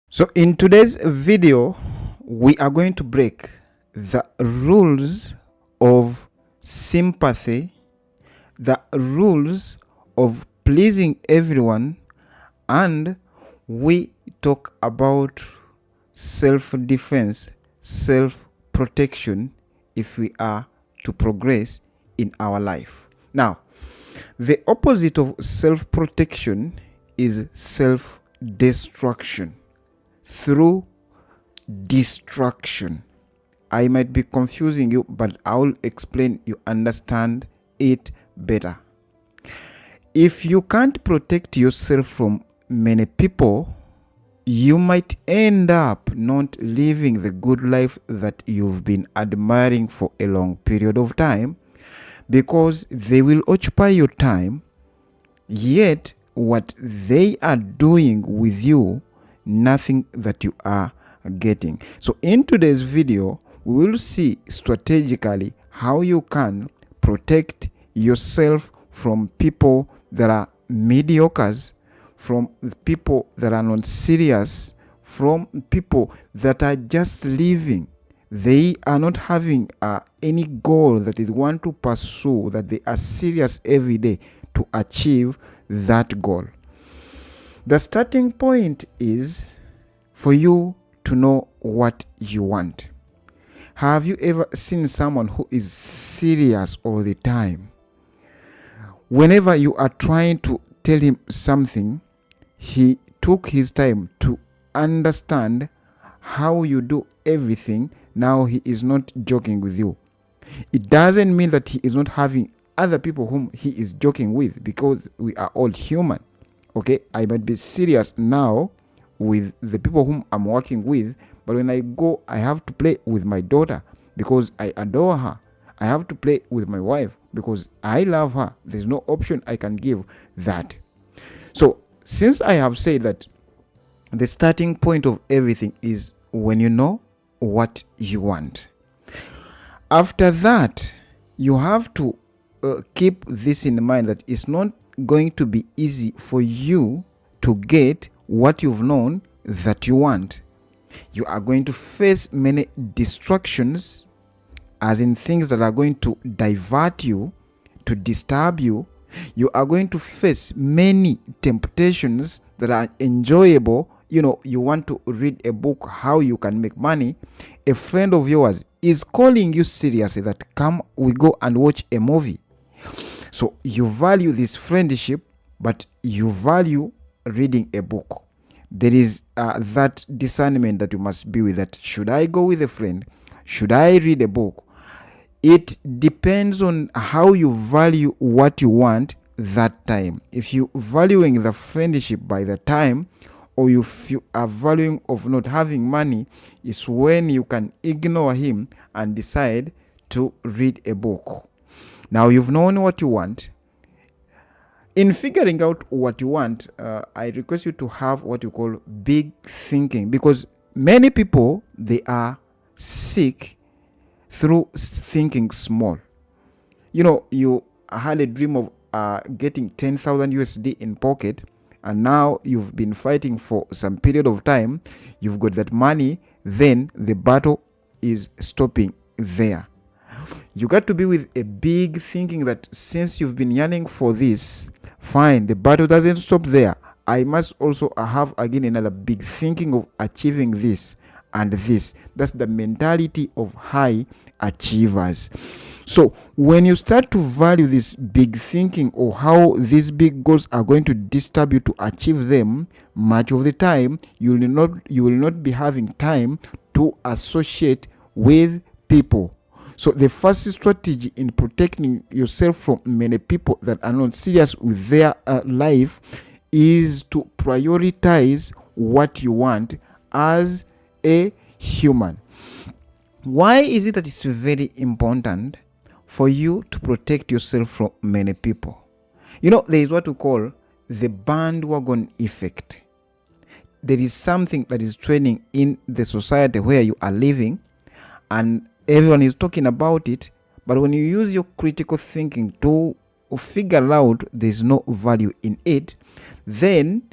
So in today's video, we are going to break the rules of sympathy, the rules of pleasing everyone, and we talk about self-defense, self-protection if we are to progress in our life. Now, the opposite of self-protection is self-destruction through destruction. I might be confusing you, but I'll explain you understand it better. If you can't protect yourself from many people, you might end up not living the good life that you've been admiring for a long period of time, because they will occupy your time, yet what they are doing with you, nothing that you are getting. So in today's video, we will see strategically how you can protect yourself from people that are mediocres, from people that are not serious, from people that are just living. They are not having any goal that they want to pursue, that they are serious every day to achieve that goal. The starting point is for you to know what you want. Have you ever seen someone who is serious all the time? Whenever you are trying to tell him something, he took his time to understand how you do everything. Now he is not joking with you. It doesn't mean that he is not having other people whom he is joking with, because we are all human. Okay, I might be serious now with the people whom I'm working with, but when I go, I have to play with my daughter because I adore her. I have to play with my wife because I love her. There's no option I can give that. So since I have said that the starting point of everything is when you know what you want, after that, you have to keep this in mind, that it's not going to be easy for you to get what you've known that you want. You are going to face many distractions, as in things that are going to divert you, to disturb you. You are going to face many temptations that are enjoyable. You want to read a book, how you can make money. A friend of yours is calling you seriously that come, we go and watch a movie. So you value this friendship, but you value reading a book. There is that discernment that you must be with, that should I go with a friend? Should I read a book? It depends on how you value what you want that time. If you valuing the friendship by the time, or if you are valuing of not having money, is when you can ignore him and decide to read a book. Now you've known what you want. In figuring out what you want, I request you to have what you call big thinking, because many people, they are sick through thinking small. You had a dream of getting 10,000 USD in pocket, and now you've been fighting for some period of time. You've got that money, then the battle is stopping there. You got to be with a big thinking that since you've been yearning for this, fine, the battle doesn't stop there. I must also have again another big thinking of achieving this and this. That's the mentality of high achievers. So when you start to value this big thinking, or how these big goals are going to disturb you to achieve them, much of the time you will not be having time to associate with people. So the first strategy in protecting yourself from many people that are not serious with their life is to prioritize what you want as a human. Why is it that it's very important for you to protect yourself from many people? There is what we call the bandwagon effect. There is something that is trending in the society where you are living, and everyone is talking about it, but when you use your critical thinking to figure out there's no value in it, then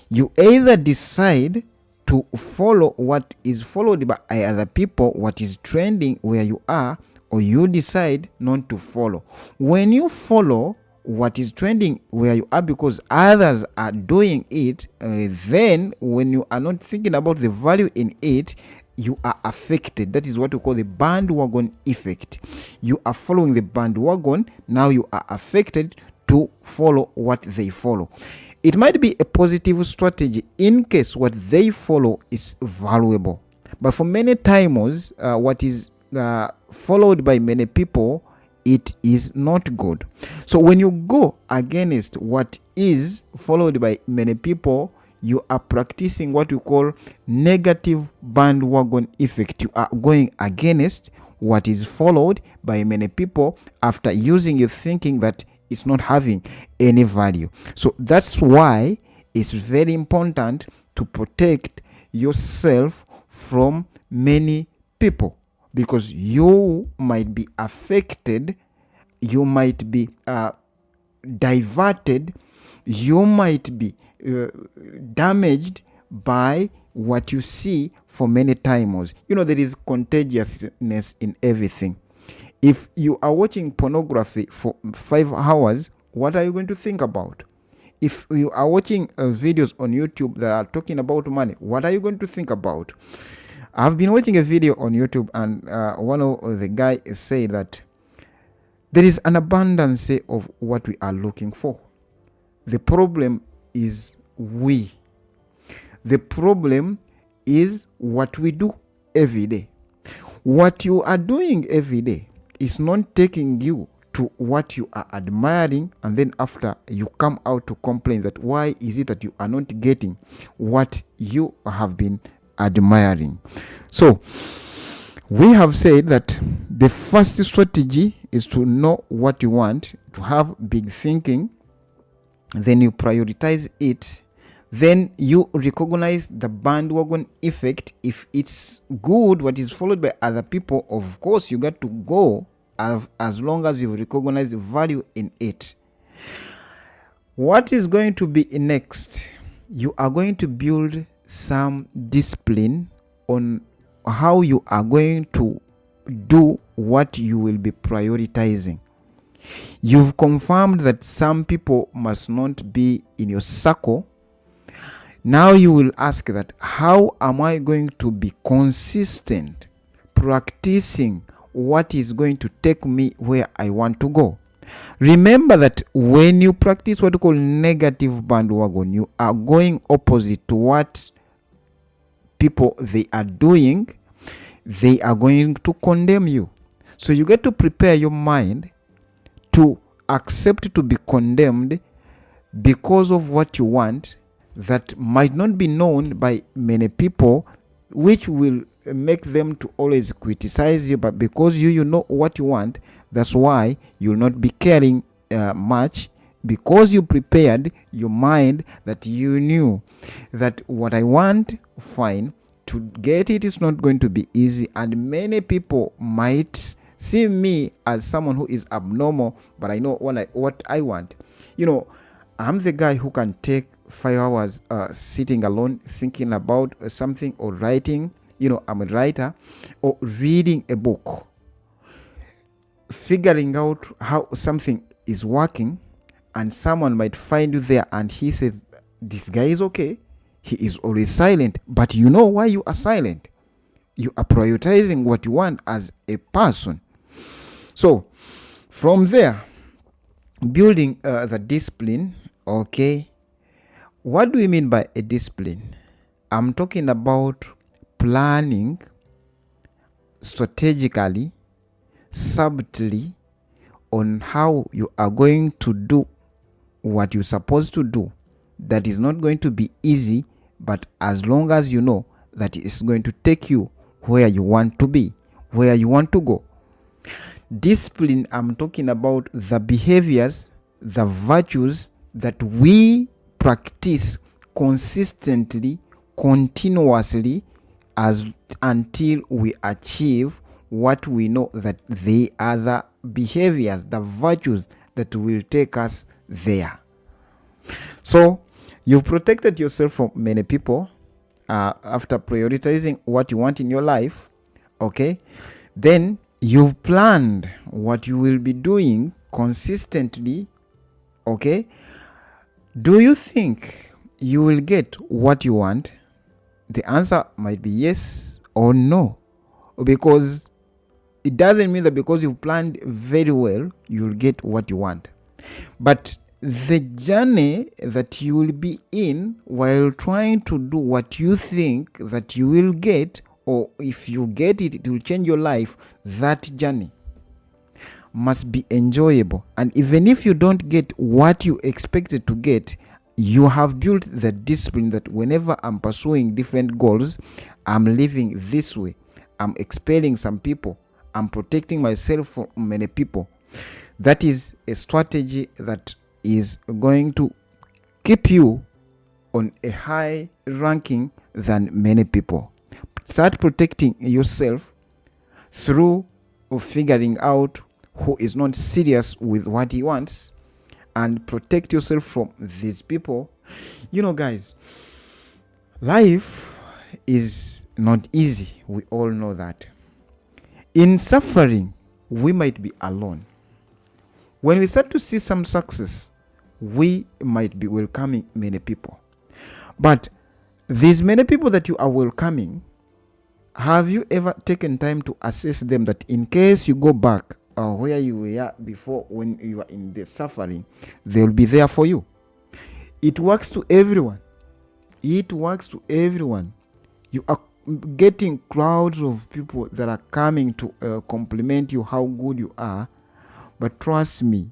you either decide to follow what is followed by other people, what is trending where you are, or you decide not to follow. When you follow what is trending where you are because others are doing it, then when you are not thinking about the value in it, you are affected. That is what we call the bandwagon effect. You are following the bandwagon, now you are affected to follow what they follow. It might be a positive strategy in case what they follow is valuable, but for many timers, what is followed by many people, it is not good. So when you go against what is followed by many people, you are practicing what we call negative bandwagon effect. You are going against what is followed by many people after using your thinking that it's not having any value. So that's why it's very important to protect yourself from many people, because you might be affected, you might be diverted, you might be damaged by what you see for many timers. There is contagiousness in everything. If you are watching pornography for 5 hours, what are you going to think about? If you are watching videos on YouTube that are talking about money, what are you going to think about? I've been watching a video on YouTube, and one of the guy said that there is an abundance of what we are looking for. The problem is we. The problem is what we do every day. What you are doing every day is not taking you to what you are admiring, and then after you come out to complain that why is it that you are not getting what you have been admiring. So we have said that the first strategy is to know what you want, to have big thinking, then you prioritize it, then you recognize the bandwagon effect. If it's good what is followed by other people, of course you got to go as long as you recognize the value in it. What is going to be next? You are going to build some discipline on how you are going to do what you will be prioritizing. You've confirmed that some people must not be in your circle. Now you will ask that, how am I going to be consistent practicing what is going to take me where I want to go? Remember that when you practice what we call negative bandwagon, you are going opposite to what people they are doing. They are going to condemn you. So you get to prepare your mind to accept to be condemned because of what you want that might not be known by many people, which will make them to always criticize you. But because you know what you want, that's why you'll not be caring much, because you prepared your mind that you knew that what I want, fine, to get it is not going to be easy, and many people might see me as someone who is abnormal, but I know what I want. I'm the guy who can take 5 hours sitting alone thinking about something, or writing. I'm a writer, or reading a book, figuring out how something is working, and someone might find you there and he says, this guy is okay, he is always silent, but you know why you are silent. You are prioritizing what you want as a person. So from there, building the discipline. Okay, what do we mean by a discipline? I'm talking about planning strategically, subtly, on how you are going to do what you're supposed to do. That is not going to be easy, but as long as you know that it's going to take you where you want to be, where you want to go. Discipline, I'm talking about the behaviors, the virtues that we practice consistently, continuously, until we achieve what we know that they are the behaviors, the virtues that will take us there. So you've protected yourself from many people, after prioritizing what you want in your life, okay, then you've planned what you will be doing consistently, okay, do you think you will get what you want? The answer might be yes or no, because it doesn't mean that because you've planned very well, you'll get what you want. But the journey that you will be in while trying to do what you think that you will get, or if you get it, it will change your life, that journey must be enjoyable. And even if you don't get what you expected to get, you have built the discipline that whenever I'm pursuing different goals, I'm living this way, I'm expelling some people, I'm protecting myself from many people. That is a strategy that is going to keep you on a high ranking than many people. Start protecting yourself through figuring out who is not serious with what he wants, and protect yourself from these people. You know, guys, life is not easy. We all know that. In suffering, we might be alone. When we start to see some success, we might be welcoming many people. But these many people that you are welcoming, have you ever taken time to assess them, that in case you go back where you were before when you were in the suffering, they'll be there for you? It works to everyone. It works to everyone. You are getting crowds of people that are coming to compliment you how good you are. But trust me,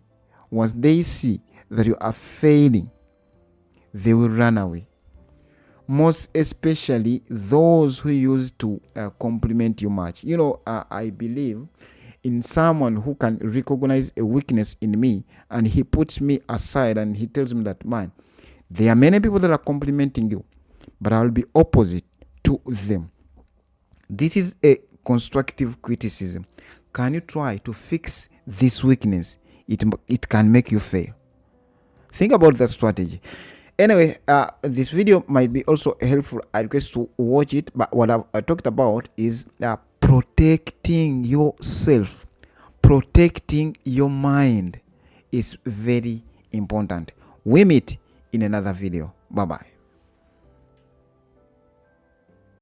once they see that you are failing, they will run away. Most especially those who used to compliment you much. You know, I believe in someone who can recognize a weakness in me, and he puts me aside and he tells me that, man, there are many people that are complimenting you, but I'll be opposite to them. This is a constructive criticism. Can you try to fix this weakness? It can make you fail. Think about that strategy. Anyway, this video might be also helpful. I request to watch it. But what I talked about is protecting yourself, protecting your mind is very important. We meet in another video. Bye bye.